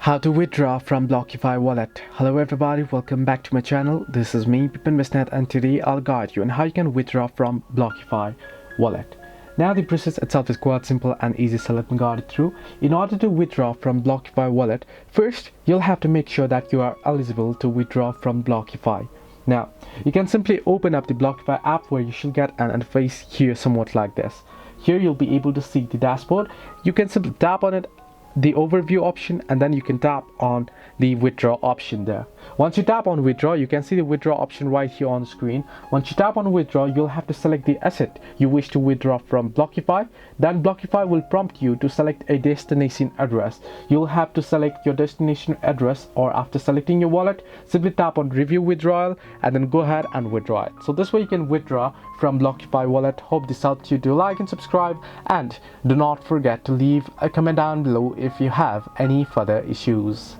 How to withdraw from Blockfi wallet. Hello everybody, welcome back to my channel. This is me, Pipin Bisnet, and today I'll guide you on how you can withdraw from Blockfi wallet. Now the process itself is quite simple and easy, so let me guide it through. In order to withdraw from Blockfi wallet, first you'll have to make sure that you are eligible to withdraw from Blockfi. Now you can simply open up the Blockfi app, where you should get an interface here somewhat like this. Here you'll be able to see the dashboard. You can simply tap on it, the overview option, and then you can tap on the withdraw option there. Once you tap on withdraw, you can see the withdraw option right here on the screen. Once you tap on withdraw, you'll have to select the asset you wish to withdraw from Blockfi. Then Blockfi will prompt you to select a destination address. You'll have to select your destination address, or after selecting your wallet, simply tap on review withdrawal and then go ahead and withdraw it. So this way you can withdraw from Blockfi wallet. Hope this helped you. Do like and subscribe, and do not forget to leave a comment down below if you have any further issues.